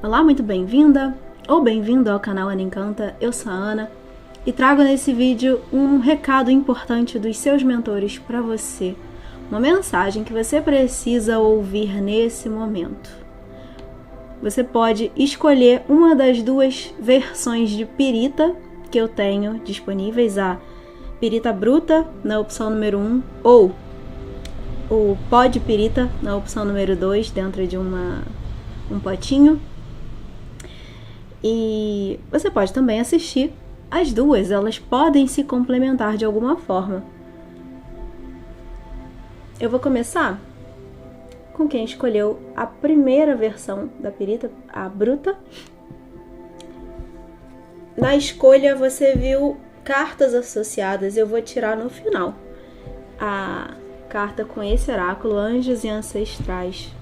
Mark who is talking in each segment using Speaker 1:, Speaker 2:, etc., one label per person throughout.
Speaker 1: Olá, muito bem-vinda ou bem-vindo ao canal Ana Encanta. Eu sou a Ana e trago nesse vídeo um recado importante dos seus mentores para você. Uma mensagem que você precisa ouvir nesse momento. Você pode escolher uma das duas versões de pirita que eu tenho disponíveis, a pirita bruta na opção número 1 ou o pó de pirita na opção número 2 dentro de um potinho. E você pode também assistir as duas, elas podem se complementar de alguma forma. Eu vou começar com quem escolheu a primeira versão da pirita, a bruta. Na escolha você viu cartas associadas, eu vou tirar no final a carta com esse oráculo, Anjos e Ancestrais.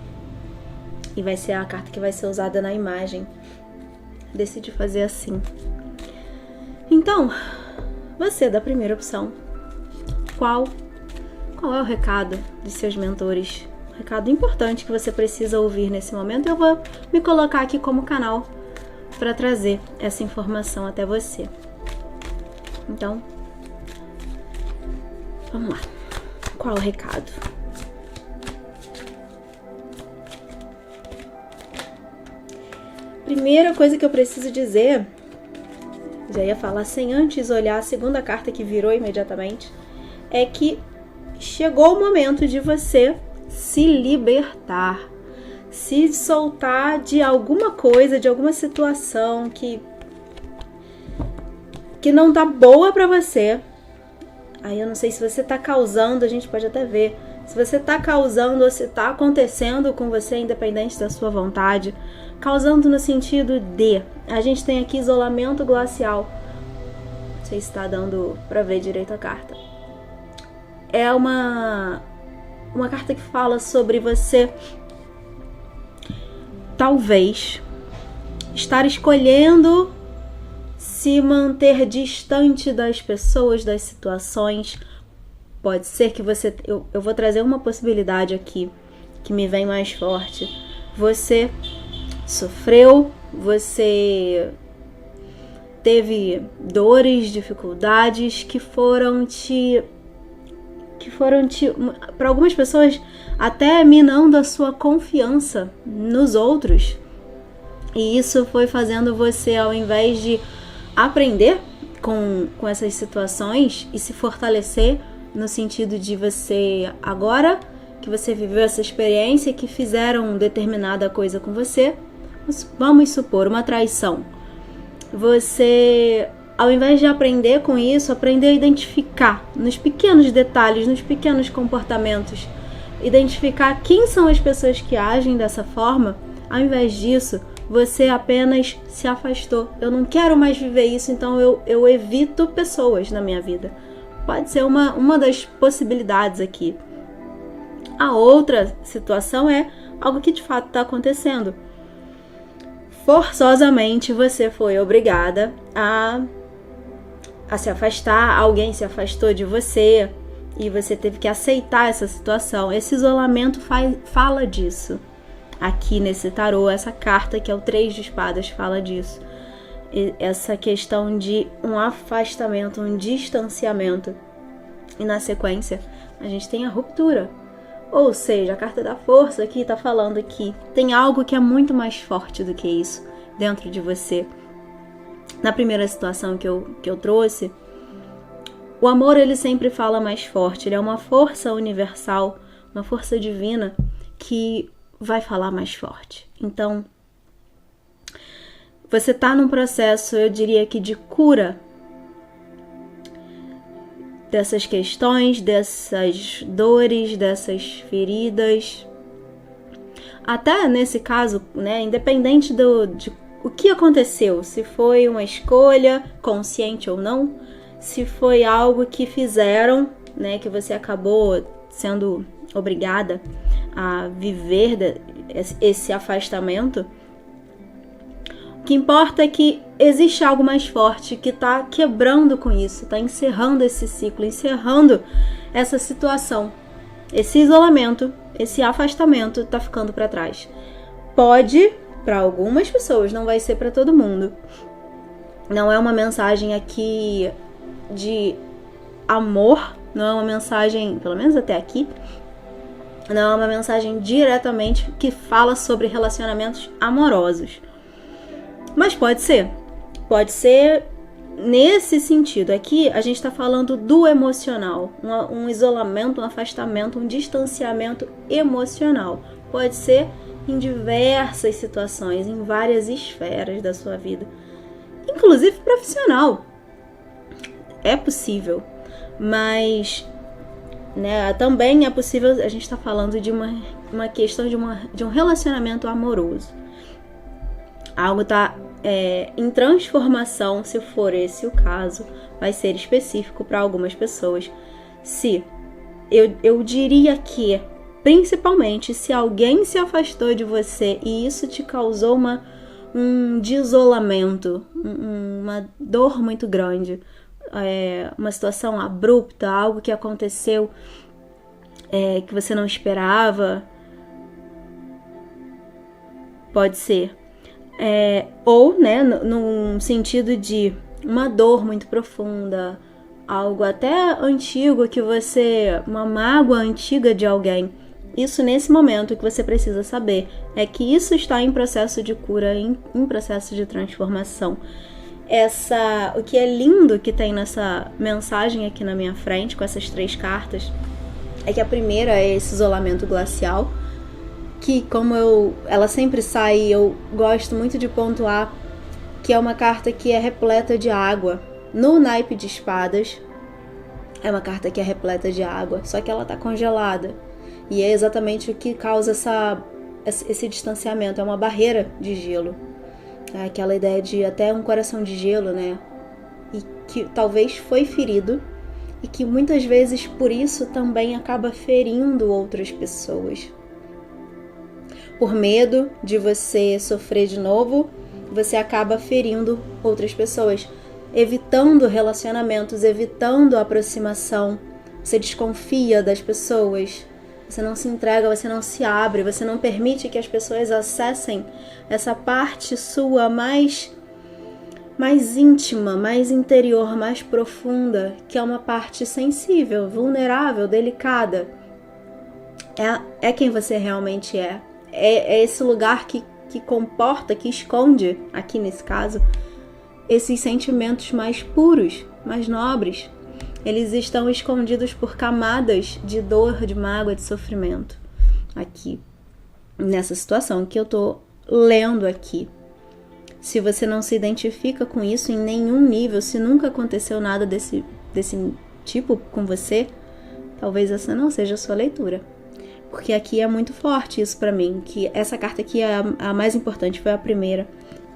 Speaker 1: E vai ser a carta que vai ser usada na imagem. Decidi fazer assim. Então, você da primeira opção, qual é o recado de seus mentores? Um recado importante que você precisa ouvir nesse momento. Eu vou me colocar aqui como canal para trazer essa informação até você. Então, vamos lá. Qual é o recado? Primeira coisa que eu preciso dizer, já ia falar sem antes olhar a segunda carta que virou imediatamente, é que chegou o momento de você se libertar, se soltar de alguma coisa, de alguma situação que não tá boa pra você. Aí eu não sei se você tá causando, a gente pode até ver, se você tá causando ou se tá acontecendo com você, independente da sua vontade. Causando no sentido de, a gente tem aqui isolamento glacial. Não sei se está dando para ver direito a carta. É uma carta que fala sobre você talvez estar escolhendo se manter distante das pessoas, das situações. Pode ser que você... Eu vou trazer uma possibilidade aqui que me vem mais forte. Você sofreu, você teve dores, dificuldades que foram para algumas pessoas até minando a sua confiança nos outros. E isso foi fazendo você, ao invés de aprender com essas situações e se fortalecer no sentido de você, agora que você viveu essa experiência, que fizeram determinada coisa com você, vamos supor, uma traição. Você, ao invés de aprender com isso, aprender a identificar nos pequenos detalhes, nos pequenos comportamentos, identificar quem são as pessoas que agem dessa forma. Ao invés disso, você apenas se afastou. Eu não quero mais viver isso, então eu evito pessoas na minha vida. Pode ser uma das possibilidades aqui. A outra situação é algo que de fato está acontecendo. Forçosamente você foi obrigada a se afastar, alguém se afastou de você e você teve que aceitar essa situação. Esse isolamento fala disso. Aqui nesse tarô, essa carta que é o 3 de espadas fala disso. Essa questão de um afastamento, um distanciamento. E na sequência, a gente tem a ruptura. Ou seja, a carta da força aqui está falando que tem algo que é muito mais forte do que isso dentro de você. Na primeira situação que eu trouxe, o amor ele sempre fala mais forte. Ele é uma força universal, uma força divina que vai falar mais forte. Então, você está num processo, eu diria que de cura dessas questões, dessas dores, dessas feridas. Até nesse caso, né, independente de o que aconteceu, se foi uma escolha consciente ou não, se foi algo que fizeram, né, que você acabou sendo obrigada a viver esse afastamento. O que importa é que existe algo mais forte que está quebrando com isso, está encerrando esse ciclo, encerrando essa situação. Esse isolamento, esse afastamento está ficando para trás. Pode para algumas pessoas, não vai ser para todo mundo. Não é uma mensagem aqui de amor, não é uma mensagem, pelo menos até aqui, não é uma mensagem diretamente que fala sobre relacionamentos amorosos. Mas pode ser nesse sentido. Aqui a gente está falando do emocional, um isolamento, um afastamento, um distanciamento emocional. Pode ser em diversas situações, em várias esferas da sua vida, inclusive profissional. É possível, mas também é possível, a gente está falando de uma questão de um relacionamento amoroso. Algo está em transformação, se for esse o caso, vai ser específico para algumas pessoas. Eu diria que, principalmente, se alguém se afastou de você e isso te causou um desolamento, uma dor muito grande, uma situação abrupta, algo que aconteceu que você não esperava, pode ser. Ou, num sentido de uma dor muito profunda, algo até antigo uma mágoa antiga de alguém. Isso, nesse momento, que você precisa saber é que isso está em processo de cura, em processo de transformação. O que é lindo que tem nessa mensagem aqui na minha frente, com essas 3 cartas, é que a primeira é esse isolamento glacial, que como ela sempre sai, eu gosto muito de pontuar que é uma carta que é repleta de água. No naipe de espadas, é uma carta que é repleta de água, só que ela tá congelada. E é exatamente o que causa esse distanciamento, é uma barreira de gelo. É aquela ideia de até um coração de gelo, né? E que talvez foi ferido e que muitas vezes por isso também acaba ferindo outras pessoas. Por medo de você sofrer de novo, você acaba ferindo outras pessoas, evitando relacionamentos, evitando aproximação. Você desconfia das pessoas, você não se entrega, você não se abre, você não permite que as pessoas acessem essa parte sua mais íntima, mais interior, mais profunda, que é uma parte sensível, vulnerável, delicada. É quem você realmente é. É esse lugar que comporta, que esconde, aqui nesse caso, esses sentimentos mais puros, mais nobres. Eles estão escondidos por camadas de dor, de mágoa, de sofrimento. Aqui, nessa situação que eu tô lendo aqui. Se você não se identifica com isso em nenhum nível, se nunca aconteceu nada desse tipo com você, talvez essa não seja a sua leitura. Porque aqui é muito forte isso pra mim, que essa carta aqui é a mais importante, foi a primeira.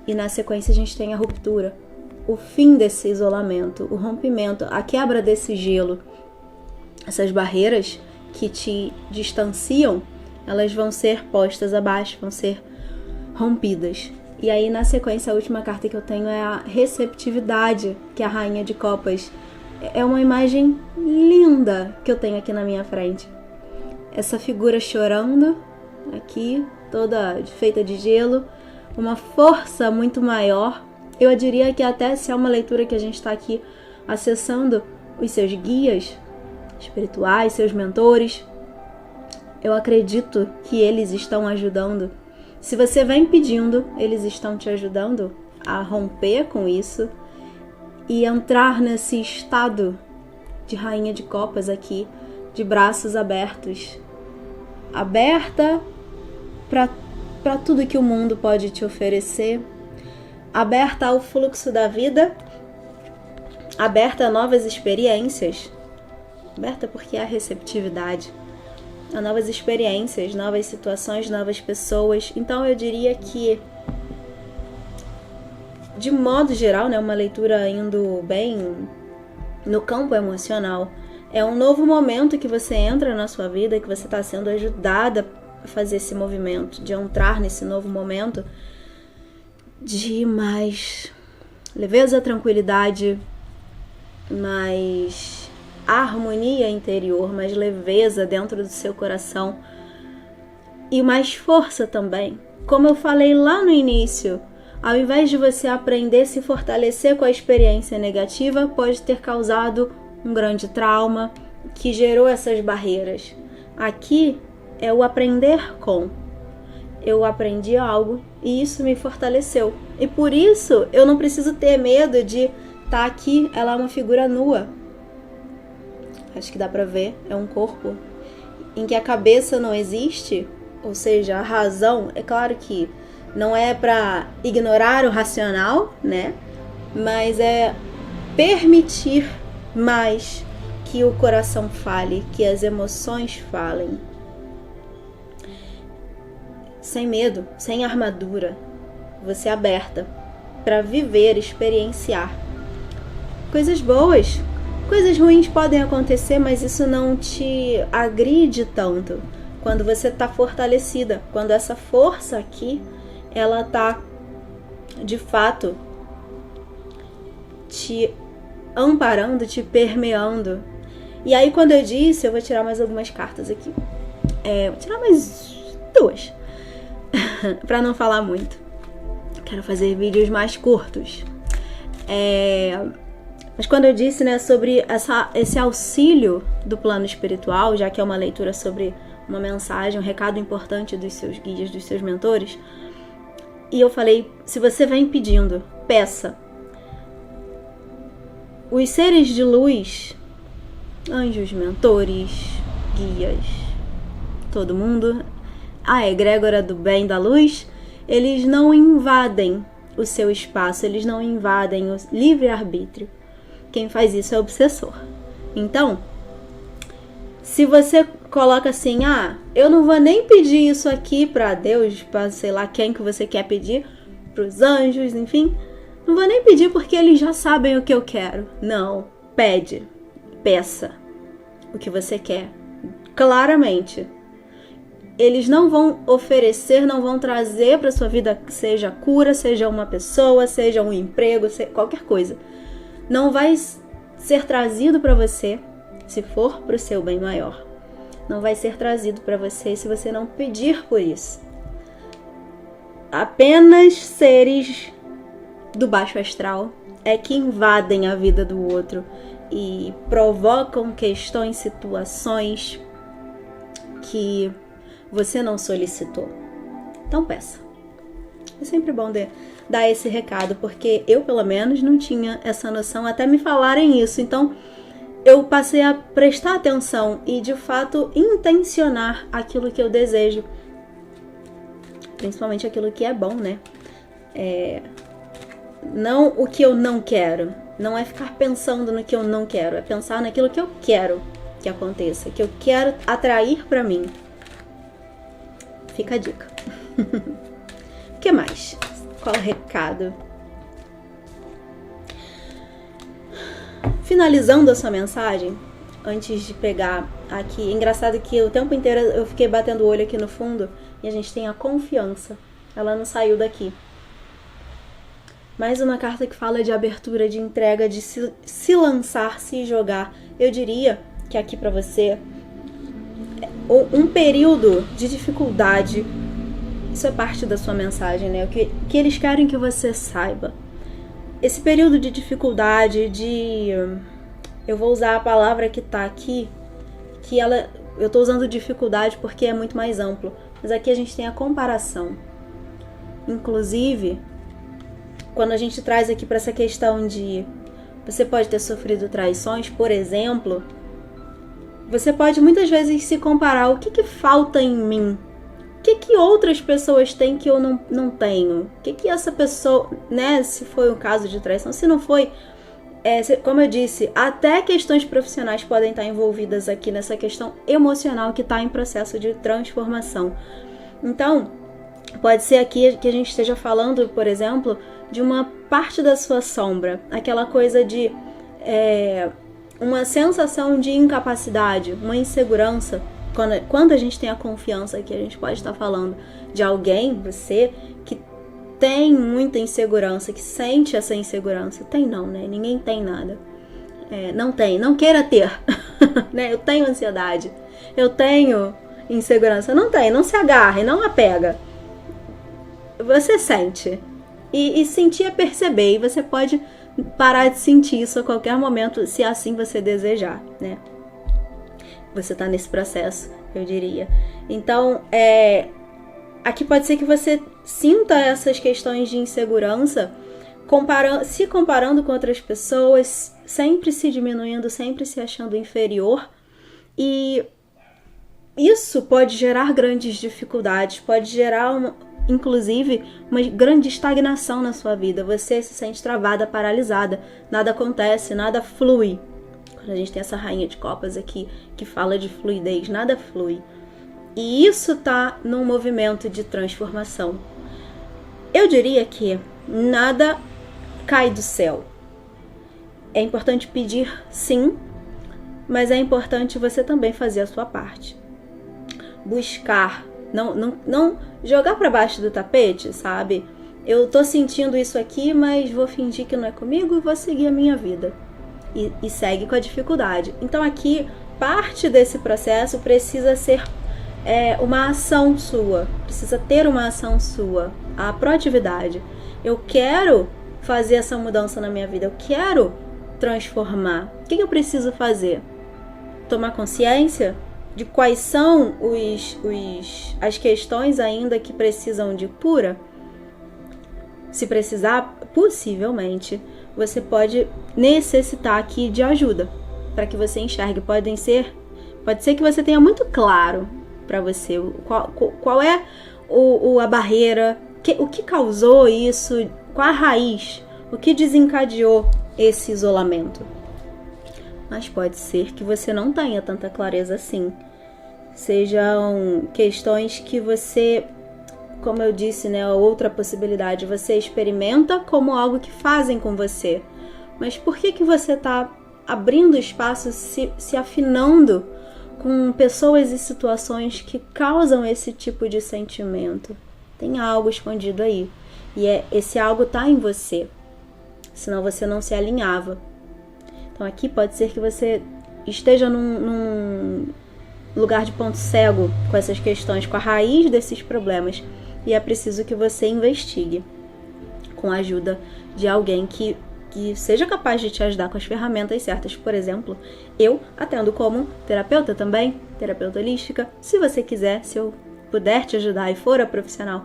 Speaker 1: E na sequência a gente tem a ruptura, o fim desse isolamento, o rompimento, a quebra desse gelo. Essas barreiras que te distanciam, elas vão ser postas abaixo, vão ser rompidas. E aí na sequência a última carta que eu tenho é a receptividade, que é a Rainha de Copas. É uma imagem linda que eu tenho aqui na minha frente. Essa figura chorando, aqui, toda feita de gelo, uma força muito maior. Eu diria que até se é uma leitura que a gente está aqui acessando os seus guias espirituais, seus mentores, eu acredito que eles estão ajudando. Se você vem pedindo, eles estão te ajudando a romper com isso e entrar nesse estado de Rainha de Copas aqui, de braços abertos, aberta para tudo que o mundo pode te oferecer, aberta ao fluxo da vida, aberta a novas experiências, aberta porque há receptividade, a novas experiências, novas situações, novas pessoas. Então eu diria que, de modo geral, uma leitura indo bem no campo emocional, é um novo momento que você entra na sua vida, que você está sendo ajudada a fazer esse movimento, de entrar nesse novo momento de mais leveza, tranquilidade, mais harmonia interior, mais leveza dentro do seu coração e mais força também, como eu falei lá no início, ao invés de você aprender a se fortalecer com a experiência negativa, pode ter causado um grande trauma que gerou essas barreiras. Aqui é o aprender com. Eu aprendi algo e isso me fortaleceu. E por isso eu não preciso ter medo de estar aqui. Ela é uma figura nua. Acho que dá pra ver. É um corpo em que a cabeça não existe. Ou seja, a razão, é claro que não é para ignorar o racional, né? Mas é permitir mais que o coração fale, que as emoções falem. Sem medo, sem armadura, você é aberta para viver, experienciar. Coisas boas, coisas ruins podem acontecer, mas isso não te agride tanto. Quando você está fortalecida, quando essa força aqui, ela está de fato te amparando, te permeando. E aí quando eu disse, eu vou tirar mais algumas cartas aqui. Vou tirar mais 2. Para não falar muito. Quero fazer vídeos mais curtos. Mas quando eu disse, né, sobre esse auxílio do plano espiritual, já que é uma leitura sobre uma mensagem, um recado importante dos seus guias, dos seus mentores, e eu falei, se você vem pedindo, peça. Os seres de luz, anjos, mentores, guias, todo mundo, a egrégora do bem, da luz, eles não invadem o seu espaço, eles não invadem o livre-arbítrio. Quem faz isso é o obsessor. Então, se você coloca assim, eu não vou nem pedir isso aqui para Deus, para sei lá quem que você quer pedir, para os anjos, enfim, não vou nem pedir porque eles já sabem o que eu quero. Não, peça o que você quer, claramente. Eles não vão oferecer, não vão trazer para sua vida, seja cura, seja uma pessoa, seja um emprego, qualquer coisa. Não vai ser trazido para você se for para o seu bem maior. Não vai ser trazido para você se você não pedir por isso. Apenas seres do baixo astral é que invadem a vida do outro e provocam questões, situações que você não solicitou. Então peça. É sempre bom dar esse recado, porque eu, pelo menos, não tinha essa noção até me falarem isso. Então, eu passei a prestar atenção e, de fato, intencionar aquilo que eu desejo. Principalmente aquilo que é bom, né? Não o que eu não quero. Não é ficar pensando no que eu não quero. É pensar naquilo que eu quero que aconteça, que eu quero atrair pra mim. Fica a dica. O que mais? Qual o recado? Finalizando a sua mensagem, antes de pegar aqui, engraçado que o tempo inteiro eu fiquei batendo o olho aqui no fundo e a gente tem a confiança. Ela não saiu daqui. Mais uma carta que fala de abertura, de entrega, de se lançar, se jogar. Eu diria que aqui pra você, um período de dificuldade, isso é parte da sua mensagem, né? O que eles querem que você saiba. Esse período de dificuldade, eu vou usar a palavra que tá aqui, eu tô usando dificuldade porque é muito mais amplo, mas aqui a gente tem a comparação. Inclusive, quando a gente traz aqui para essa questão de você pode ter sofrido traições, por exemplo, você pode muitas vezes se comparar, o que falta em mim? O que outras pessoas têm que eu não tenho? O que essa pessoa, né, se foi um caso de traição, se não foi, como eu disse, até questões profissionais podem estar envolvidas aqui nessa questão emocional que está em processo de transformação. Então, pode ser aqui que a gente esteja falando, por exemplo, de uma parte da sua sombra, aquela coisa de uma sensação de incapacidade, uma insegurança. Quando a gente tem a confiança que a gente pode estar falando de alguém, você, que tem muita insegurança, que sente essa insegurança. Tem não, né? Ninguém tem nada. Não queira ter. Né? Eu tenho ansiedade, eu tenho insegurança. Não se agarre, não apega. você sente. E sentir é perceber, e você pode parar de sentir isso a qualquer momento, se assim você desejar, né? Você tá nesse processo, eu diria. Então, aqui pode ser que você sinta essas questões de insegurança, se comparando com outras pessoas, sempre se diminuindo, sempre se achando inferior. E isso pode gerar grandes dificuldades, pode gerar, inclusive, uma grande estagnação na sua vida. Você se sente travada, paralisada, nada acontece, nada flui. Quando a gente tem essa rainha de copas aqui, que fala de fluidez, nada flui. E isso tá num movimento de transformação. Eu diria que nada cai do céu. É importante pedir, sim, mas é importante você também fazer a sua parte. Buscar, não jogar para baixo do tapete, sabe? Eu tô sentindo isso aqui, mas vou fingir que não é comigo e vou seguir a minha vida. E segue com a dificuldade. Então aqui, parte desse processo precisa ser uma ação sua, precisa ter uma ação sua, a proatividade. Eu quero fazer essa mudança na minha vida, eu quero transformar. O que eu preciso fazer? Tomar consciência de quais são as questões ainda que precisam de cura. Se precisar, possivelmente, você pode necessitar aqui de ajuda para que você enxergue. Pode ser que você tenha muito claro para você qual é a barreira, o que causou isso, qual a raiz, o que desencadeou esse isolamento. Mas pode ser que você não tenha tanta clareza assim. Sejam questões que você, como eu disse, né, outra possibilidade, você experimenta como algo que fazem com você. Mas por que você está abrindo espaço, se afinando com pessoas e situações que causam esse tipo de sentimento? Tem algo escondido aí. E esse algo está em você. Senão você não se alinhava. Então aqui pode ser que você esteja num lugar de ponto cego com essas questões, com a raiz desses problemas. E é preciso que você investigue com a ajuda de alguém que seja capaz de te ajudar com as ferramentas certas. Por exemplo, eu atendo como terapeuta também, terapeuta holística. Se você quiser, se eu puder te ajudar e for a profissional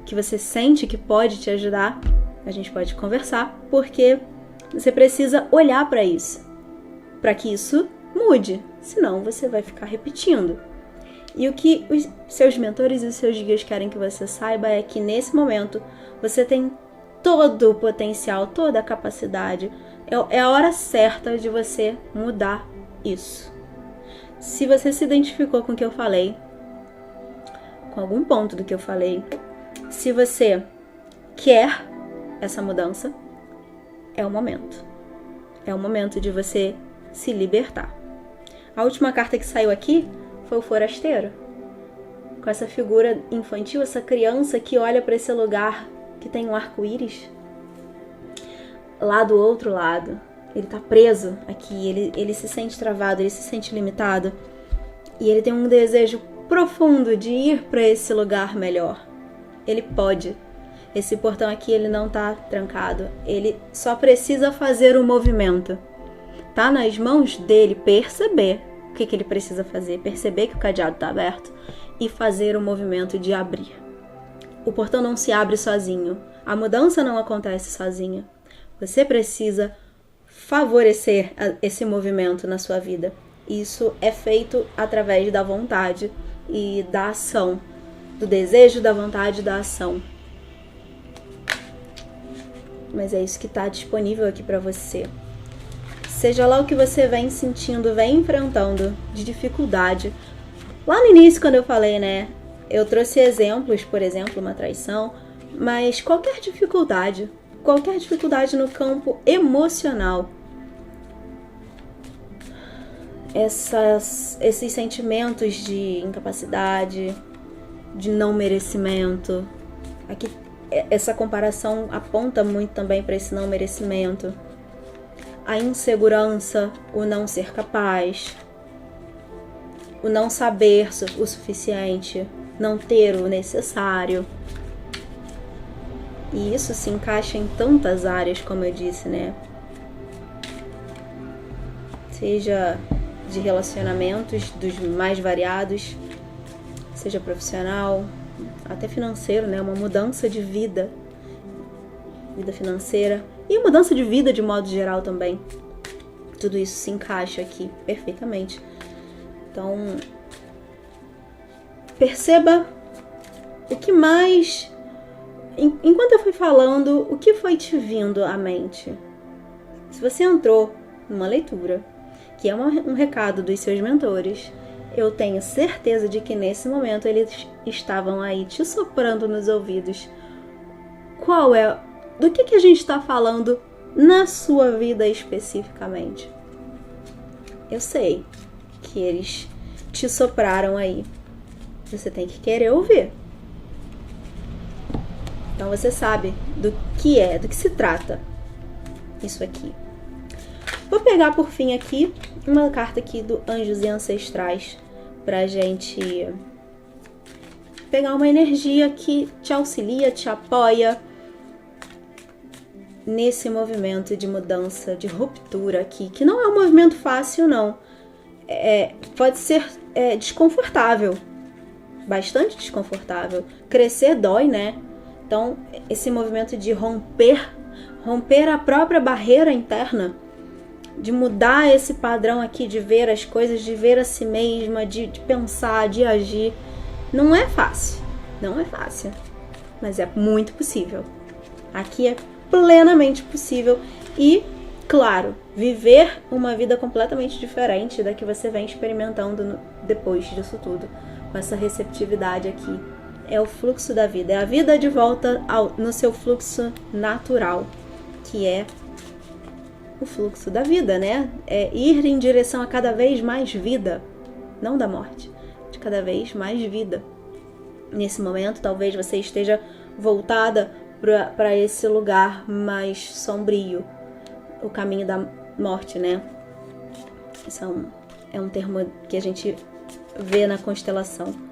Speaker 1: que você sente que pode te ajudar, a gente pode conversar, porque você precisa olhar para isso, para que isso mude, senão você vai ficar repetindo. E o que os seus mentores e os seus guias querem que você saiba é que nesse momento você tem todo o potencial, toda a capacidade. É a hora certa de você mudar isso. Se você se identificou com o que eu falei, com algum ponto do que eu falei, se você quer essa mudança, é o momento. É o momento de você se libertar. A última carta que saiu aqui foi o forasteiro. Com essa figura infantil, essa criança que olha para esse lugar que tem um arco-íris. Lá do outro lado, ele tá preso aqui, ele se sente travado, ele se sente limitado. E ele tem um desejo profundo de ir para esse lugar melhor. Ele pode. Esse portão aqui, ele não tá trancado. Ele só precisa fazer o movimento. Tá nas mãos dele perceber o que ele precisa fazer. Perceber que o cadeado tá aberto e fazer o movimento de abrir. O portão não se abre sozinho. A mudança não acontece sozinha. Você precisa favorecer esse movimento na sua vida. Isso é feito através da vontade e da ação. Do desejo, da vontade e da ação. Mas é isso que está disponível aqui para você. Seja lá o que você vem sentindo, vem enfrentando de dificuldade. Lá no início, quando eu falei, né? Eu trouxe exemplos, por exemplo, uma traição. Mas qualquer dificuldade no campo emocional. Esses sentimentos de incapacidade, de não merecimento. Aqui, essa comparação aponta muito também para esse não merecimento. A insegurança, o não ser capaz, o não saber o suficiente, não ter o necessário. E isso se encaixa em tantas áreas, como eu disse, né? Seja de relacionamentos dos mais variados, seja profissional, até financeiro, né? Uma mudança de vida financeira e mudança de vida de modo geral também. Tudo isso se encaixa aqui perfeitamente. Então, perceba o que mais... Enquanto eu fui falando, o que foi te vindo à mente? Se você entrou numa leitura, que é um recado dos seus mentores, eu tenho certeza de que nesse momento eles estavam aí te soprando nos ouvidos. Do que a gente está falando na sua vida especificamente? Eu sei que eles te sopraram aí. Você tem que querer ouvir. Então você sabe do que se trata isso aqui. Vou pegar por fim aqui uma carta aqui do Anjos e Ancestrais pra gente pegar uma energia que te auxilia, te apoia nesse movimento de mudança, de ruptura aqui, que não é um movimento fácil, não. Pode ser desconfortável, bastante desconfortável. Crescer dói, né? Então, esse movimento de romper a própria barreira interna, de mudar esse padrão aqui, de ver as coisas, de ver a si mesma, de pensar, de agir, não é fácil. Não é fácil, mas é muito possível. Aqui é plenamente possível e, claro, viver uma vida completamente diferente da que você vem experimentando depois disso tudo, com essa receptividade aqui. É o fluxo da vida, é a vida de volta no seu fluxo natural, que é o fluxo da vida, né? É ir em direção a cada vez mais vida, não da morte, de cada vez mais vida. Nesse momento, talvez você esteja voltada para esse lugar mais sombrio, o caminho da morte, né? Isso é um termo que a gente vê na constelação.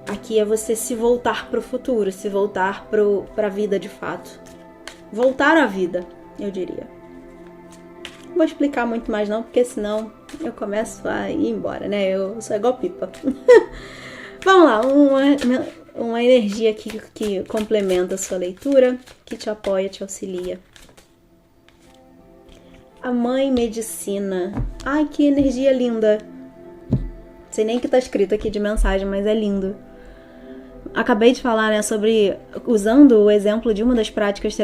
Speaker 1: Aqui é você se voltar para o futuro, se voltar para a vida de fato. Voltar à vida, eu diria. Não vou explicar muito mais não, porque senão eu começo a ir embora, né? Eu sou igual pipa. Vamos lá, uma energia aqui que complementa a sua leitura, que te apoia, te auxilia. A Mãe Medicina. Ai, que energia linda. Sei nem o que tá escrito aqui de mensagem, mas é lindo. Acabei de falar, né, sobre usando o exemplo de uma das práticas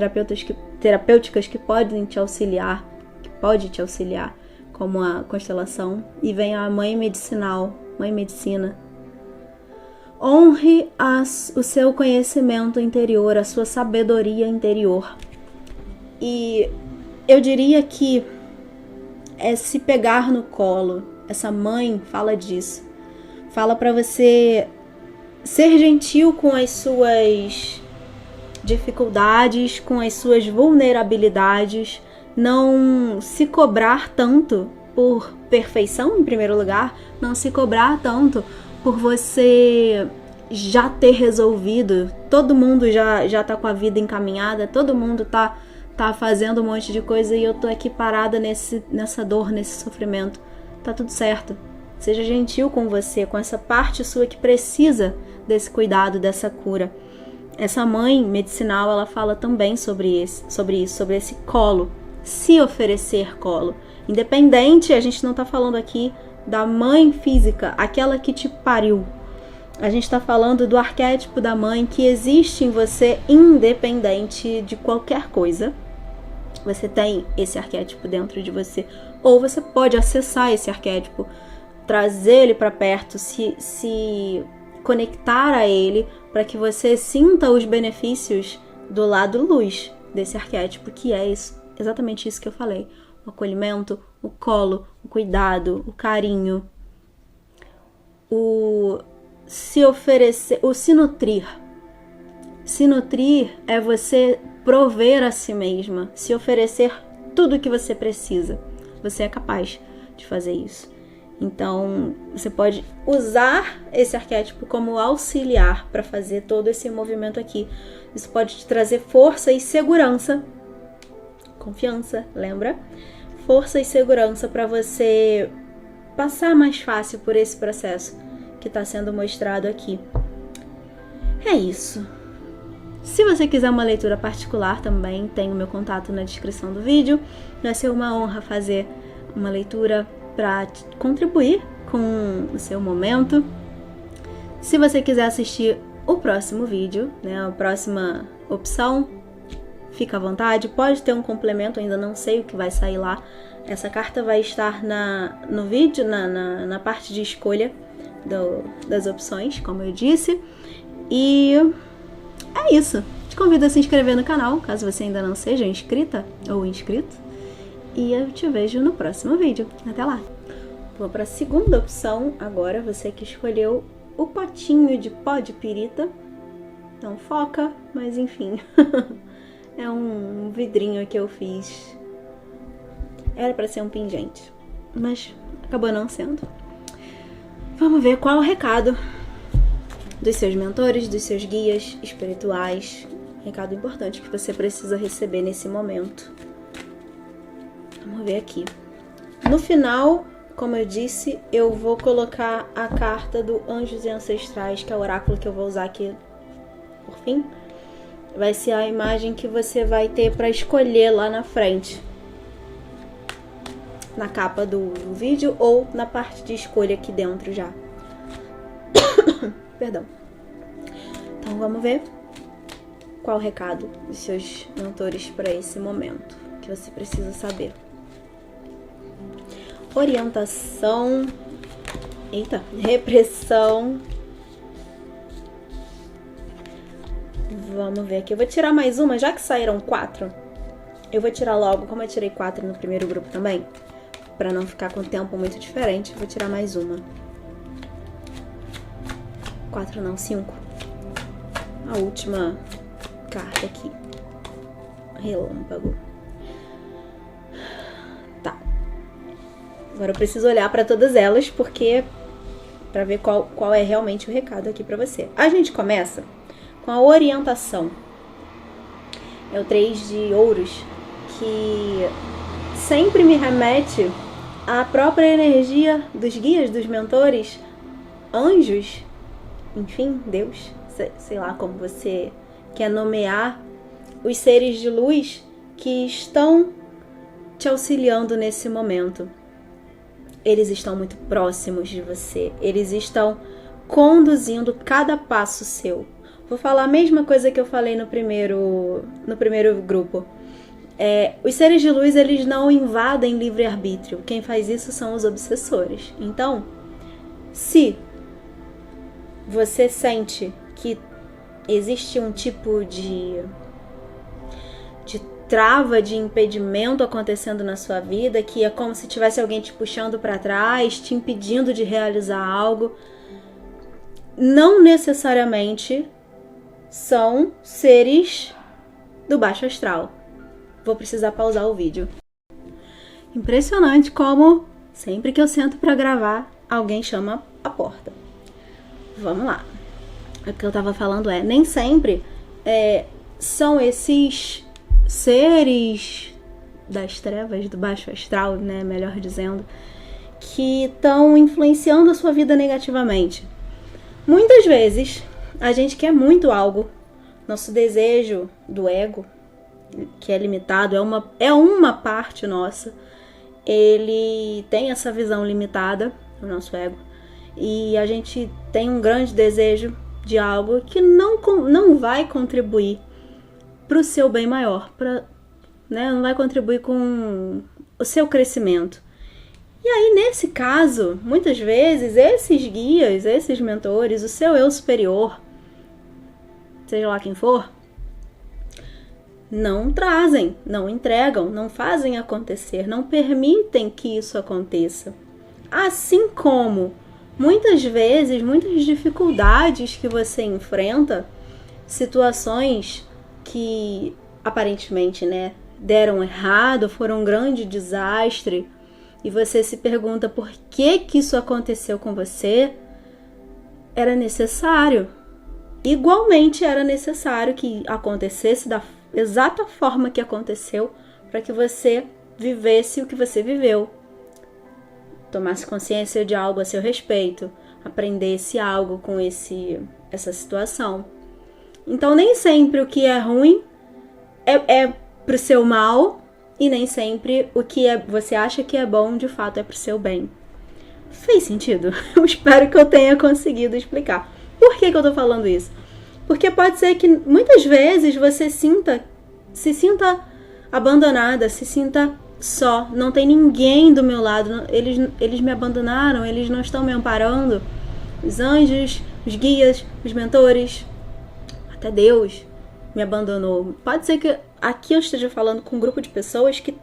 Speaker 1: terapêuticas que podem te auxiliar, como a constelação, e vem a Mãe Medicinal, Mãe Medicina. Honre o seu conhecimento interior, a sua sabedoria interior. E eu diria que é se pegar no colo. Essa mãe fala disso. Fala para você ser gentil com as suas dificuldades, com as suas vulnerabilidades, não se cobrar tanto por perfeição, em primeiro lugar, não se cobrar tanto por você já ter resolvido. Todo mundo já tá com a vida encaminhada, todo mundo tá fazendo um monte de coisa e eu tô aqui parada nessa dor, nesse sofrimento. Tá tudo certo. Seja gentil com você, com essa parte sua que precisa desse cuidado, dessa cura. Essa mãe medicinal, ela fala também sobre esse colo, se oferecer colo. Independente, a gente não tá falando aqui da mãe física, aquela que te pariu. A gente tá falando do arquétipo da mãe que existe em você, independente de qualquer coisa. Você tem esse arquétipo dentro de você, ou você pode acessar esse arquétipo, trazer ele para perto, se conectar a ele, para que você sinta os benefícios do lado luz desse arquétipo, que é exatamente isso que eu falei: o acolhimento, o colo, o cuidado, o carinho, o se oferecer, o se nutrir. Se nutrir é você prover a si mesma, se oferecer tudo o que você precisa. Você é capaz de fazer isso. Então, você pode usar esse arquétipo como auxiliar para fazer todo esse movimento aqui. Isso pode te trazer força e segurança. Confiança, lembra? Força e segurança para você passar mais fácil por esse processo que está sendo mostrado aqui. É isso. Se você quiser uma leitura particular também, tem o meu contato na descrição do vídeo. Vai ser uma honra fazer uma leitura para contribuir com o seu momento. Se você quiser assistir o próximo vídeo, né, a próxima opção, fica à vontade. Pode ter um complemento, ainda não sei o que vai sair lá. Essa carta vai estar no vídeo, na parte de escolha das opções, como eu disse. E é isso. Te convido a se inscrever no canal, caso você ainda não seja inscrita ou inscrito. E eu te vejo no próximo vídeo. Até lá! Vou para a segunda opção agora, você que escolheu o potinho de pó de pirita. Não foca, mas enfim. É um vidrinho que eu fiz. Era para ser um pingente, mas acabou não sendo. Vamos ver qual é o recado dos seus mentores, dos seus guias espirituais. Recado importante que você precisa receber nesse momento. Vamos ver aqui. No final, como eu disse, eu vou colocar a carta do Anjos e Ancestrais, que é o oráculo que eu vou usar aqui por fim. Vai ser a imagem que você vai ter para escolher lá na frente. Na capa do vídeo ou na parte de escolha aqui dentro já. Perdão. Então vamos ver qual o recado dos seus mentores para esse momento que você precisa saber. Orientação. Eita, repressão. Vamos ver aqui. Eu vou tirar mais uma, já que saíram 4. Eu vou tirar logo, como eu tirei 4 no primeiro grupo também, para não ficar com o tempo muito diferente, eu vou tirar mais uma. 4 não, 5. A última carta aqui. Relâmpago. Tá. Agora eu preciso olhar para todas elas, porque para ver qual é realmente o recado aqui para você. A gente começa com a orientação. É o 3 de ouros, que sempre me remete à própria energia dos guias, dos mentores, anjos, enfim, Deus, sei lá como você quer nomear, os seres de luz que estão te auxiliando nesse momento. Eles estão muito próximos de você, eles estão conduzindo cada passo seu. Vou falar a mesma coisa que eu falei no primeiro grupo. Os seres de luz, eles não invadem livre-arbítrio. Quem faz isso são os obsessores. Então, se você sente que existe um tipo de trava, de impedimento acontecendo na sua vida, que é como se tivesse alguém te puxando para trás, te impedindo de realizar algo, não necessariamente são seres do baixo astral. Vou precisar pausar o vídeo. Impressionante como sempre que eu sento para gravar, alguém chama a porta. Vamos lá. O que eu tava falando nem sempre são esses seres das trevas, do baixo astral, né, melhor dizendo, que estão influenciando a sua vida negativamente. Muitas vezes a gente quer muito algo, nosso desejo do ego, que é limitado, é uma parte nossa, ele tem essa visão limitada, o nosso ego, e a gente tem um grande desejo de algo que não vai contribuir para o seu bem maior, não vai contribuir com o seu crescimento. E aí, nesse caso, muitas vezes, esses guias, esses mentores, o seu eu superior, seja lá quem for, não trazem, não entregam, não fazem acontecer, não permitem que isso aconteça. Assim como, muitas vezes, muitas dificuldades que você enfrenta, situações que aparentemente, deram errado, foram um grande desastre, e você se pergunta por que isso aconteceu com você, era necessário. Igualmente era necessário que acontecesse da exata forma que aconteceu para que você vivesse o que você viveu. Tomasse consciência de algo a seu respeito, aprendesse algo com essa situação. Então nem sempre o que é ruim é pro seu mal, e nem sempre o que você acha que é bom de fato é pro seu bem. Fez sentido? Eu espero que eu tenha conseguido explicar. Por que eu tô falando isso? Porque pode ser que muitas vezes você se sinta abandonada, se sinta só. Não tem ninguém do meu lado. Eles me abandonaram, eles não estão me amparando. Os anjos, os guias, os mentores, até Deus me abandonou. Pode ser que aqui eu esteja falando com um grupo de pessoas que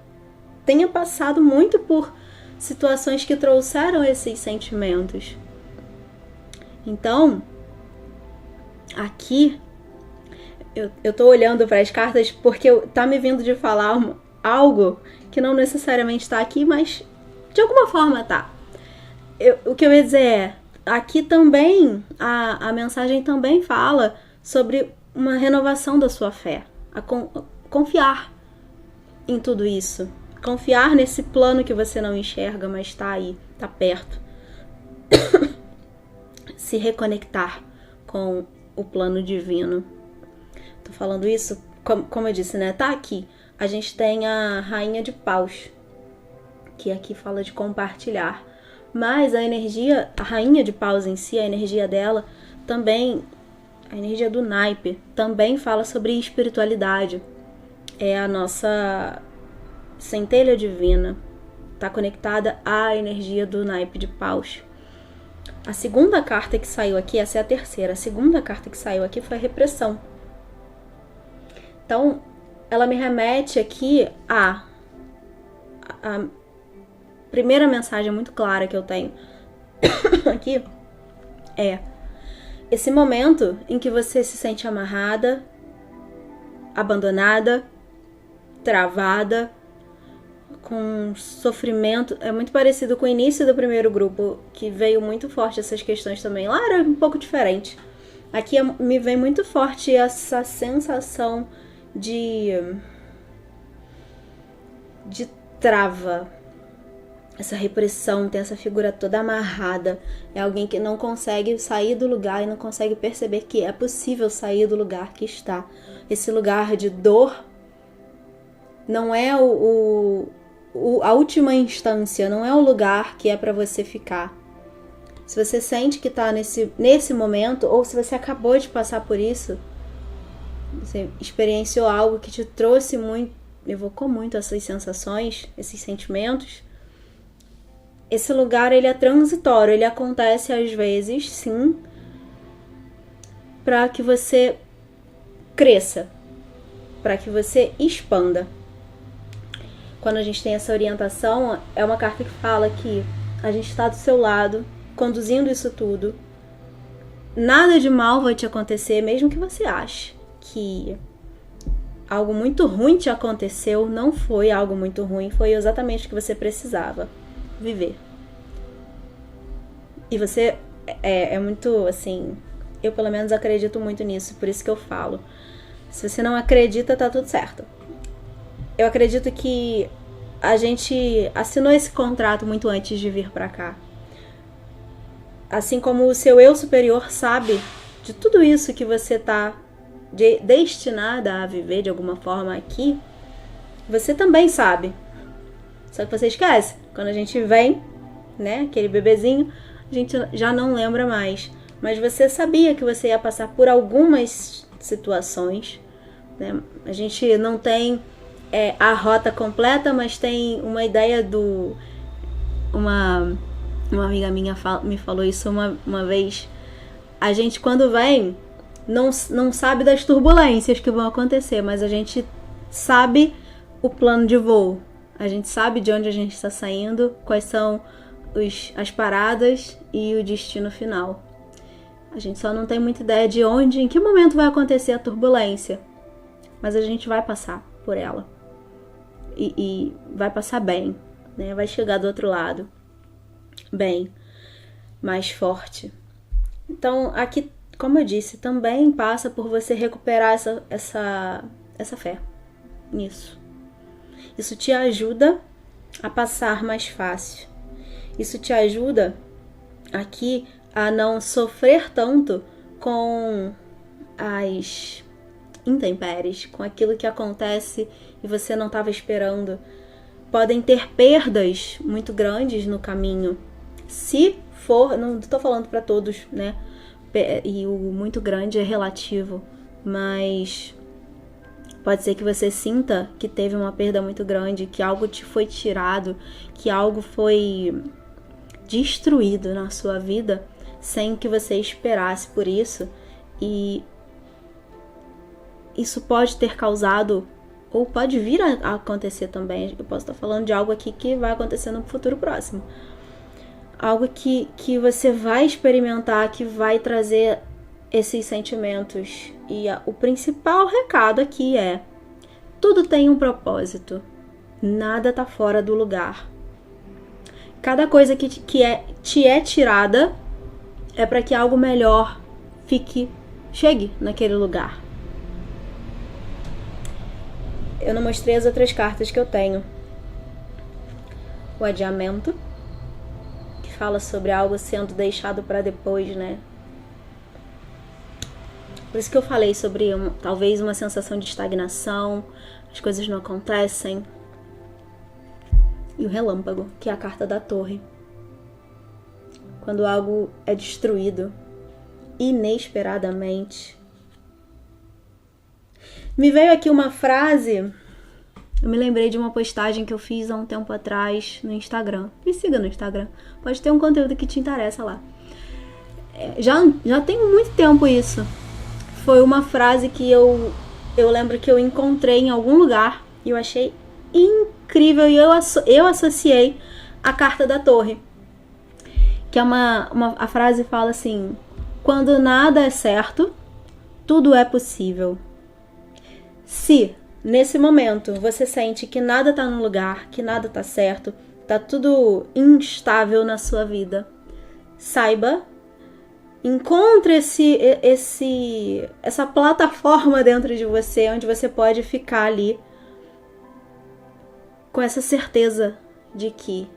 Speaker 1: tenha passado muito por situações que trouxeram esses sentimentos. Então, aqui eu tô olhando para as cartas porque tá me vindo de falar algo que não necessariamente tá aqui, mas de alguma forma tá. O que eu ia dizer é, aqui também a mensagem também fala sobre uma renovação da sua fé, confiar em tudo isso, confiar nesse plano que você não enxerga, mas está aí, está perto. Se reconectar com o plano divino. Tô falando isso, como eu disse, né? Tá aqui. A gente tem a Rainha de Paus, que aqui fala de compartilhar. Mas a energia, a Rainha de Paus em si, a energia dela também, a energia do naipe, também fala sobre espiritualidade. É a nossa centelha divina. Tá conectada à energia do naipe de Paus. A segunda carta que saiu aqui, essa é a terceira. A segunda carta que saiu aqui foi a repressão. Então, ela me remete aqui a primeira mensagem muito clara que eu tenho aqui é esse momento em que você se sente amarrada, abandonada, travada, com sofrimento. É muito parecido com o início do primeiro grupo, que veio muito forte essas questões também. Lá era um pouco diferente. Aqui me vem muito forte essa sensação de trava, essa repressão, tem essa figura toda amarrada. É alguém que não consegue sair do lugar e não consegue perceber que é possível sair do lugar que está. Esse lugar de dor não é a última instância, não é o lugar que é para você ficar. Se você sente que está nesse momento, ou se você acabou de passar por isso, você experienciou algo que te trouxe muito, evocou muito essas sensações, esses sentimentos, esse lugar ele é transitório, ele acontece às vezes, sim, para que você cresça, para que você expanda. Quando a gente tem essa orientação, é uma carta que fala que a gente está do seu lado, conduzindo isso tudo. Nada de mal vai te acontecer, mesmo que você ache que algo muito ruim te aconteceu. Não foi algo muito ruim, foi exatamente o que você precisava viver. E você é muito, assim, eu pelo menos acredito muito nisso, por isso que eu falo. Se você não acredita, tá tudo certo. Eu acredito que a gente assinou esse contrato muito antes de vir pra cá. Assim como o seu eu superior sabe de tudo isso que você tá destinada a viver de alguma forma aqui, você também sabe. Só que você esquece. Quando a gente vem, né, aquele bebezinho, a gente já não lembra mais. Mas você sabia que você ia passar por algumas situações, né? A gente não tem a rota completa, mas tem uma ideia do... Uma amiga minha me falou isso uma vez. A gente, quando vem, não sabe das turbulências que vão acontecer, mas a gente sabe o plano de voo. A gente sabe de onde a gente está saindo, quais são as paradas e o destino final. A gente só não tem muita ideia de onde, em que momento vai acontecer a turbulência. Mas a gente vai passar por ela. E vai passar bem, né? Vai chegar do outro lado bem mais forte. Então, aqui, como eu disse, também passa por você recuperar essa fé nisso. Isso te ajuda a passar mais fácil. Isso te ajuda aqui a não sofrer tanto com as intempéries, com aquilo que acontece e você não estava esperando. Podem ter perdas muito grandes no caminho. Se for, não estou falando para todos, né? E o muito grande é relativo, mas pode ser que você sinta que teve uma perda muito grande, que algo te foi tirado, que algo foi destruído na sua vida sem que você esperasse por isso. E isso pode ter causado, ou pode vir a acontecer também. Eu posso estar falando de algo aqui que vai acontecer no futuro próximo. Algo que você vai experimentar, que vai trazer esses sentimentos. E o principal recado aqui é: tudo tem um propósito. Nada tá fora do lugar. Cada coisa que te é tirada é para que algo melhor chegue naquele lugar. Eu não mostrei as outras cartas que eu tenho. O adiamento, que fala sobre algo sendo deixado para depois, né? Por isso que eu falei sobre talvez uma sensação de estagnação, as coisas não acontecem. E o relâmpago, que é a carta da torre. Quando algo é destruído inesperadamente. Me veio aqui uma frase, eu me lembrei de uma postagem que eu fiz há um tempo atrás no Instagram. Me siga no Instagram, pode ter um conteúdo que te interessa lá. Já tem muito tempo isso. Foi uma frase que eu lembro que eu encontrei em algum lugar e eu achei incrível e eu associei a carta da torre. Que é a frase fala assim: quando nada é certo, tudo é possível. Se nesse momento você sente que nada tá no lugar, que nada tá certo, tá tudo instável na sua vida, saiba, encontre essa plataforma dentro de você onde você pode ficar ali com essa certeza de que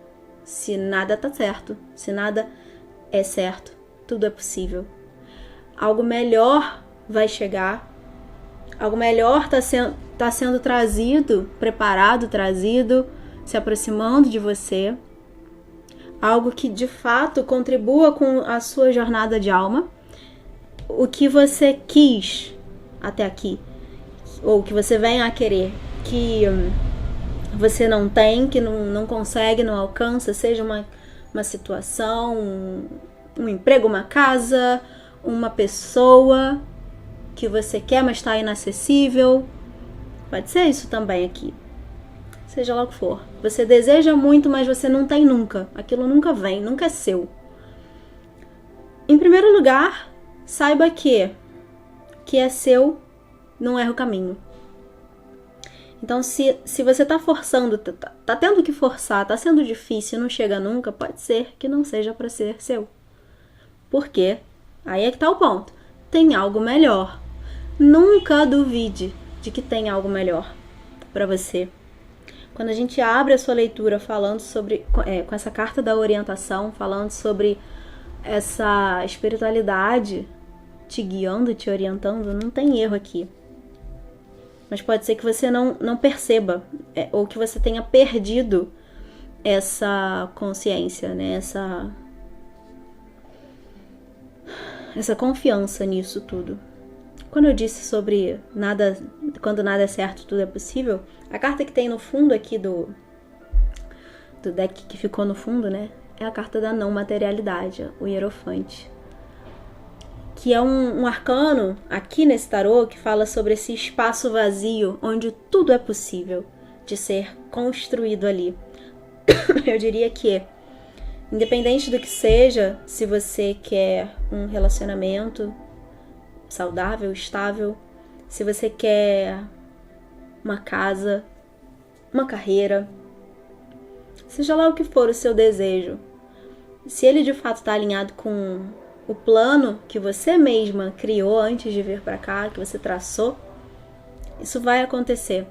Speaker 1: se nada tá certo, se nada é certo, tudo é possível. Algo melhor vai chegar, algo melhor tá sendo trazido, preparado, trazido, se aproximando de você. Algo que de fato contribua com a sua jornada de alma. O que você quis até aqui, ou que você venha a querer, que você não tem, que não consegue, não alcança, seja uma situação, um emprego, uma casa, uma pessoa que você quer, mas está inacessível. Pode ser isso também aqui. Seja lá o que for. Você deseja muito, mas você não tem nunca. Aquilo nunca vem, nunca é seu. Em primeiro lugar, saiba que é seu, não erra o caminho. Então, se você tá forçando, tá tendo que forçar, tá sendo difícil, não chega nunca, pode ser que não seja para ser seu. Por quê? Aí é que tá o ponto. Tem algo melhor. Nunca duvide de que tem algo melhor para você. Quando a gente abre a sua leitura falando sobre, com essa carta da orientação, falando sobre essa espiritualidade te guiando, te orientando, não tem erro aqui. Mas pode ser que você não perceba, ou que você tenha perdido essa consciência, né? Essa confiança nisso tudo. Quando eu disse sobre quando nada é certo, tudo é possível, a carta que tem no fundo aqui do deck que ficou no fundo, né? É a carta da não materialidade, o Hierofante. Que é um arcano aqui nesse tarô que fala sobre esse espaço vazio onde tudo é possível de ser construído ali. Eu diria que, independente do que seja, se você quer um relacionamento saudável, estável, se você quer uma casa, uma carreira, seja lá o que for o seu desejo, se ele de fato está alinhado com o plano que você mesma criou antes de vir para cá, que você traçou, isso vai acontecer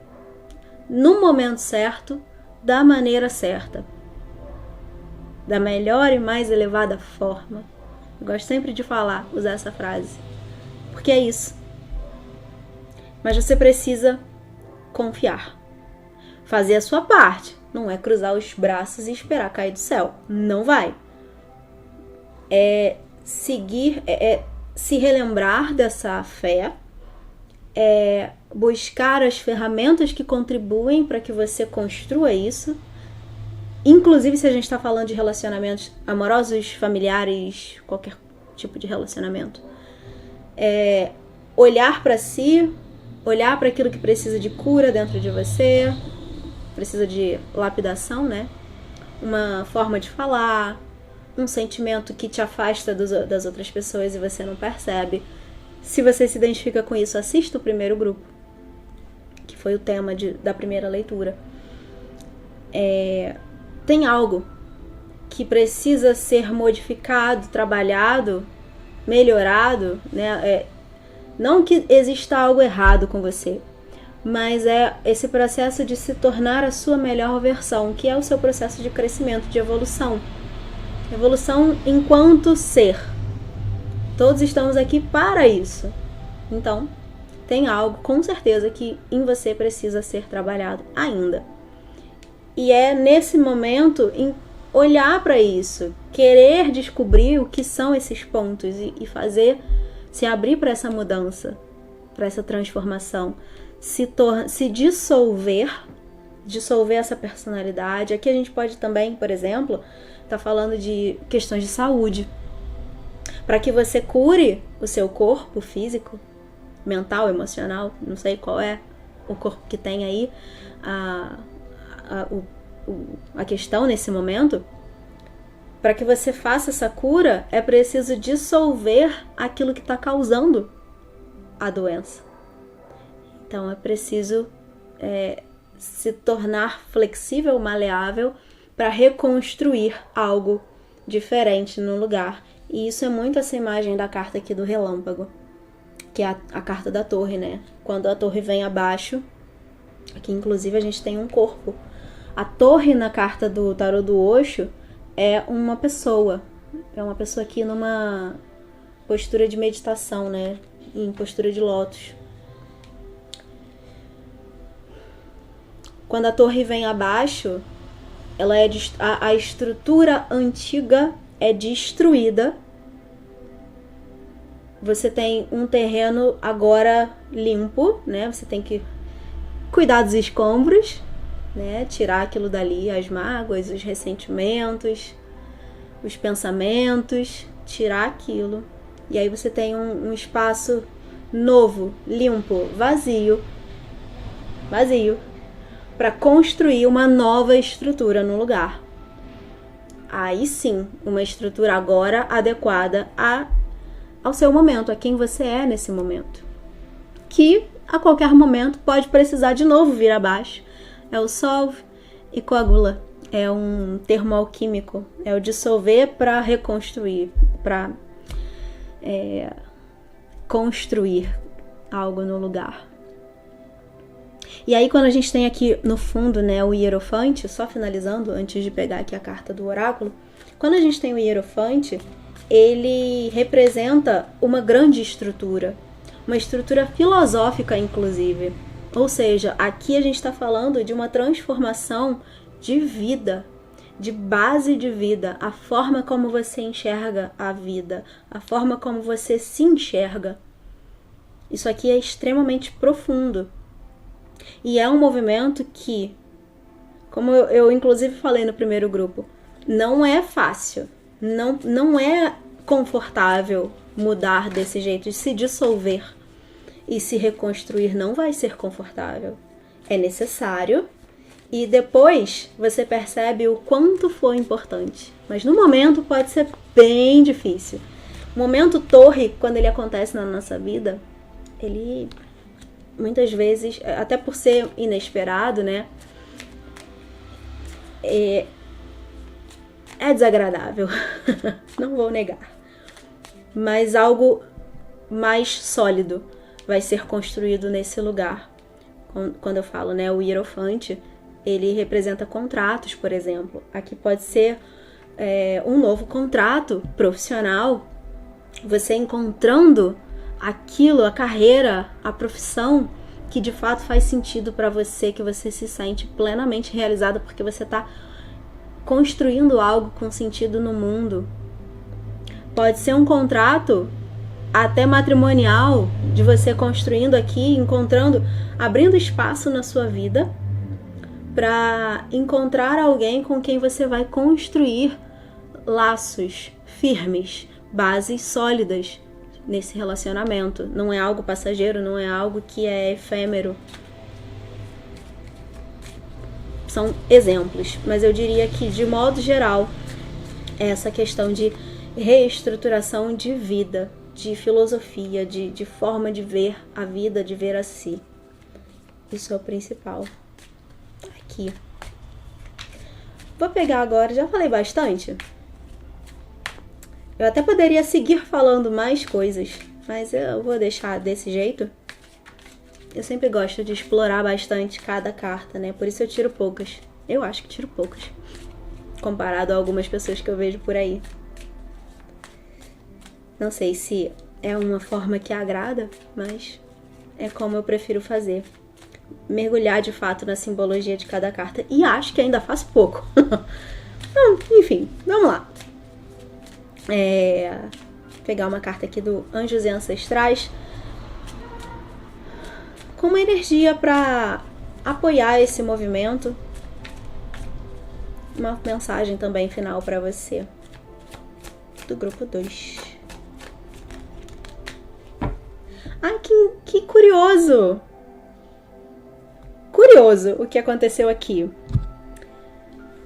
Speaker 1: no momento certo, da maneira certa, da melhor e mais elevada forma. Eu gosto sempre de usar essa frase, porque é isso. Mas você precisa confiar, fazer a sua parte. Não é cruzar os braços e esperar cair do céu. Não vai. É seguir, se relembrar dessa fé, buscar as ferramentas que contribuem para que você construa isso. Inclusive, se a gente está falando de relacionamentos amorosos, familiares, qualquer tipo de relacionamento. Olhar para si, olhar para aquilo que precisa de cura dentro de você, precisa de lapidação, né? Uma forma de falar, um sentimento que te afasta das outras pessoas e você não percebe. Se você se identifica com isso, assista o primeiro grupo, que foi o tema da primeira leitura. Tem algo que precisa ser modificado, trabalhado, melhorado, né? Não que exista algo errado com você, mas é esse processo de se tornar a sua melhor versão, que é o seu processo de crescimento, de evolução. Evolução enquanto ser. Todos estamos aqui para isso. Então, tem algo, com certeza, que em você precisa ser trabalhado ainda. E é nesse momento olhar para isso, querer descobrir o que são esses pontos e fazer, se abrir para essa mudança, para essa transformação, se dissolver essa personalidade. Aqui a gente pode também, por exemplo, estar falando de questões de saúde, para que você cure o seu corpo físico, mental, emocional, não sei qual é o corpo que tem aí a questão nesse momento. Para que você faça essa cura, é preciso dissolver aquilo que está causando a doença. Então é preciso se tornar flexível, maleável, para reconstruir algo diferente no lugar. E isso é muito essa imagem da carta aqui do relâmpago, que é a carta da torre, né? Quando a torre vem abaixo, aqui inclusive a gente tem um corpo. A torre na carta do tarô do Osho é uma pessoa aqui numa postura de meditação, né? Em postura de lótus. Quando a torre vem abaixo, ela a estrutura antiga é destruída. Você tem um terreno agora limpo, né? Você tem que cuidar dos escombros, né? Tirar aquilo dali, as mágoas, os ressentimentos, os pensamentos, tirar aquilo. E aí você tem um espaço novo, limpo, vazio, para construir uma nova estrutura no lugar. Aí sim, uma estrutura agora adequada ao seu momento, a quem você é nesse momento. Que a qualquer momento pode precisar de novo vir abaixo. É o solve e coagula. É um termo alquímico. É o dissolver para reconstruir, para construir algo no lugar. E aí quando a gente tem aqui no fundo, né, o hierofante, só finalizando antes de pegar aqui a carta do oráculo, quando a gente tem o hierofante, ele representa uma grande estrutura, uma estrutura filosófica inclusive. Ou seja, aqui a gente está falando de uma transformação de vida, de base de vida, a forma como você enxerga a vida, a forma como você se enxerga. Isso aqui é extremamente profundo. E é um movimento que, como eu inclusive falei no primeiro grupo, não é fácil, não é confortável mudar desse jeito, de se dissolver e se reconstruir não vai ser confortável. É necessário e depois você percebe o quanto foi importante. Mas no momento pode ser bem difícil. O momento torre, quando ele acontece na nossa vida, ele muitas vezes, até por ser inesperado, né? É desagradável, não vou negar. Mas algo mais sólido vai ser construído nesse lugar. Quando eu falo, né, o hierofante, ele representa contratos, por exemplo. Aqui pode ser um novo contrato profissional, você encontrando aquilo, a carreira, a profissão que de fato faz sentido para você, que você se sente plenamente realizada porque você está construindo algo com sentido no mundo. Pode ser um contrato até matrimonial, de você construindo aqui, encontrando, abrindo espaço na sua vida para encontrar alguém com quem você vai construir laços firmes, bases sólidas nesse relacionamento. Não é algo passageiro, não é algo que é efêmero. São exemplos, mas eu diria que, de modo geral, essa questão de reestruturação de vida, de filosofia, de forma de ver a vida, de ver a si. Isso é o principal. Aqui. Vou pegar agora, já falei bastante. Eu até poderia seguir falando mais coisas, mas eu vou deixar desse jeito. Eu sempre gosto de explorar bastante cada carta, né? Por isso eu tiro poucas. Eu acho que tiro poucas, comparado a algumas pessoas que eu vejo por aí. Não sei se é uma forma que agrada, mas é como eu prefiro fazer. Mergulhar de fato na simbologia de cada carta. E acho que ainda faço pouco. Então, enfim, vamos lá. Pegar uma carta aqui do Anjos e Ancestrais, com uma energia para apoiar esse movimento. Uma mensagem também final para você, do grupo 2. Ai, que curioso! Curioso o que aconteceu aqui.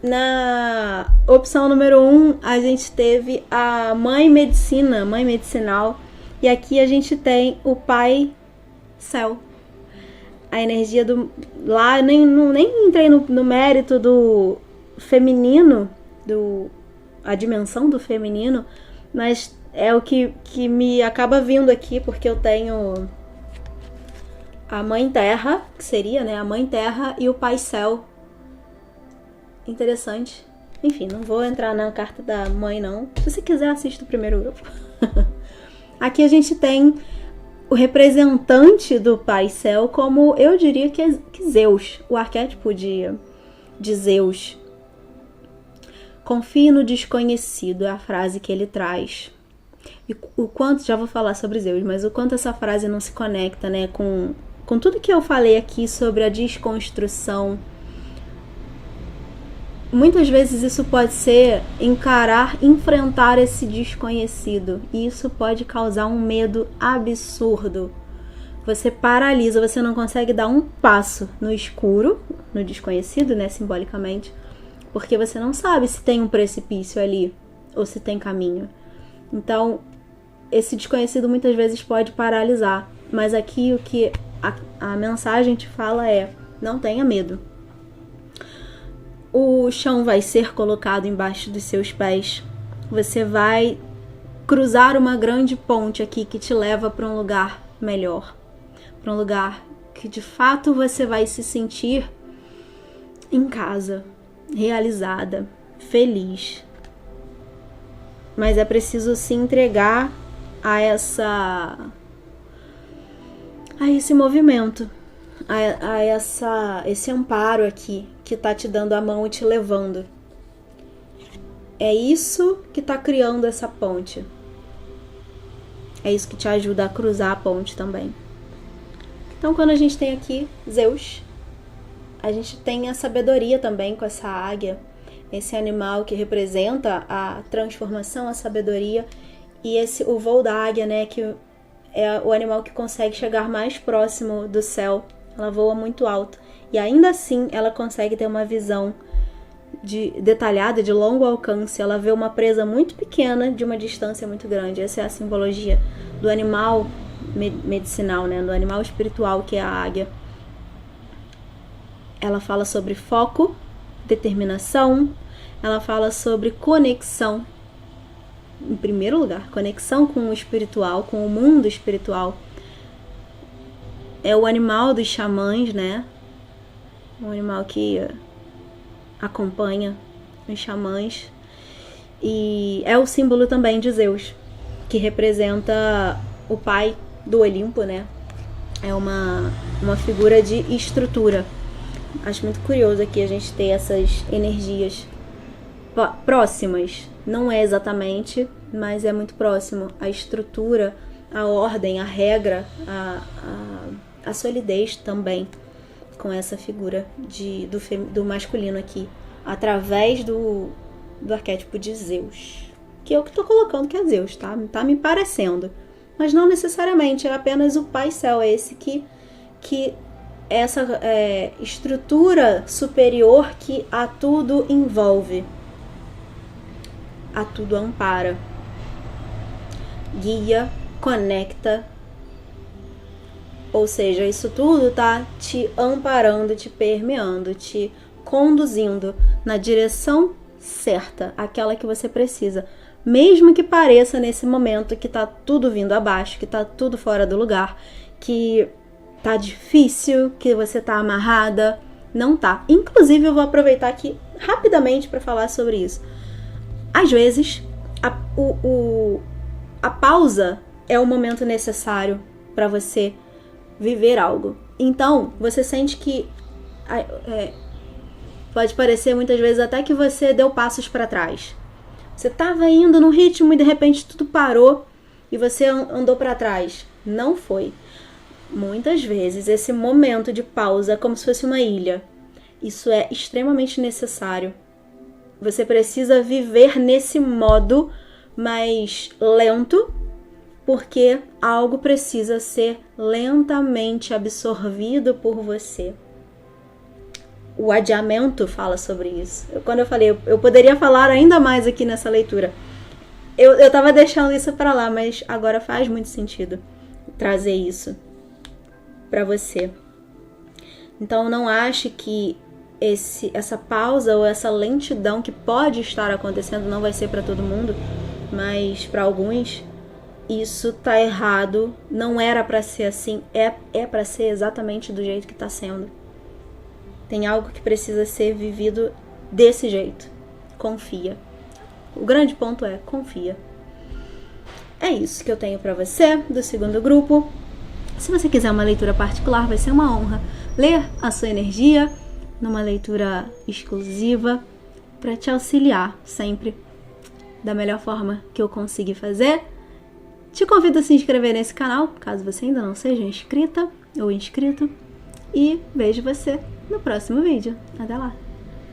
Speaker 1: Na opção número 1, a gente teve a Mãe Medicina, Mãe Medicinal. E aqui a gente tem o Pai Céu. A energia do... Lá, nem entrei no mérito do feminino, a dimensão do feminino, mas é o que me acaba vindo aqui, porque eu tenho a Mãe Terra, que seria, né, a Mãe Terra, e o Pai Céu. Interessante. Enfim, não vou entrar na carta da mãe, não. Se você quiser, assista o primeiro grupo. Aqui a gente tem o representante do Pai Céu, como eu diria que é Zeus, o arquétipo de Zeus. Confie no desconhecido, é a frase que ele traz. E o quanto, já vou falar sobre Zeus, mas o quanto essa frase não se conecta, né, com tudo que eu falei aqui sobre a desconstrução. Muitas vezes isso pode ser enfrentar esse desconhecido. E isso pode causar um medo absurdo. Você paralisa, você não consegue dar um passo no escuro, no desconhecido, né, simbolicamente, porque você não sabe se tem um precipício ali ou se tem caminho. Então, esse desconhecido muitas vezes pode paralisar. Mas aqui o que a mensagem te fala é: não tenha medo. O chão vai ser colocado embaixo dos seus pés. Você vai cruzar uma grande ponte aqui que te leva para um lugar melhor. Para um lugar que de fato você vai se sentir em casa, realizada, feliz. Mas é preciso se entregar a esse movimento, a esse amparo aqui, que está te dando a mão e te levando. É isso que está criando essa ponte. É isso que te ajuda a cruzar a ponte também. Então, quando a gente tem aqui Zeus, a gente tem a sabedoria também com essa águia, esse animal que representa a transformação, a sabedoria, e o voo da águia, né, que é o animal que consegue chegar mais próximo do céu. Ela voa muito alto. E ainda assim, ela consegue ter uma visão detalhada, de longo alcance. Ela vê uma presa muito pequena de uma distância muito grande. Essa é a simbologia do animal medicinal, né? Do animal espiritual, que é a águia. Ela fala sobre foco, determinação. ela fala sobre conexão. Em primeiro lugar, conexão com o espiritual, com o mundo espiritual. É o animal dos xamãs, né? Um animal que acompanha os xamãs. E é o símbolo também de Zeus, que representa o pai do Olimpo, né? É uma figura de estrutura. Acho muito curioso aqui a gente ter essas energias próximas. Não é exatamente, mas é muito próximo. A estrutura, a ordem, a regra, a solidez também, com essa figura do masculino aqui, através do arquétipo de Zeus. Que eu que tô colocando que é Zeus, tá? Tá me parecendo. Mas não necessariamente, é apenas o Pai Céu, é esse que essa estrutura superior que a tudo envolve, a tudo ampara, guia, conecta. Ou seja, isso tudo tá te amparando, te permeando, te conduzindo na direção certa, aquela que você precisa. Mesmo que pareça nesse momento que tá tudo vindo abaixo, que tá tudo fora do lugar, que tá difícil, que você tá amarrada, não tá. Inclusive, eu vou aproveitar aqui rapidamente para falar sobre isso. Às vezes, a pausa é o momento necessário para você viver algo. Então, você sente que pode parecer muitas vezes até que você deu passos para trás. Você estava indo no ritmo e de repente tudo parou e você andou para trás. Não foi. Muitas vezes esse momento de pausa é como se fosse uma ilha. Isso é extremamente necessário. Você precisa viver nesse modo mais lento, porque algo precisa ser lentamente absorvido por você. O adiamento fala sobre isso. Quando eu falei, eu poderia falar ainda mais aqui nessa leitura. Eu tava deixando isso pra lá, mas agora faz muito sentido trazer isso pra você. Então não ache que essa pausa ou essa lentidão que pode estar acontecendo não vai ser pra todo mundo, mas pra alguns isso tá errado, não era pra ser assim, é pra ser exatamente do jeito que tá sendo. Tem algo que precisa ser vivido desse jeito. Confia. O grande ponto é confia. É isso que eu tenho pra você do segundo grupo. Se você quiser uma leitura particular, vai ser uma honra ler a sua energia numa leitura exclusiva para te auxiliar sempre da melhor forma que eu conseguir fazer. Te convido a se inscrever nesse canal, caso você ainda não seja inscrita ou inscrito. E vejo você no próximo vídeo. Até lá!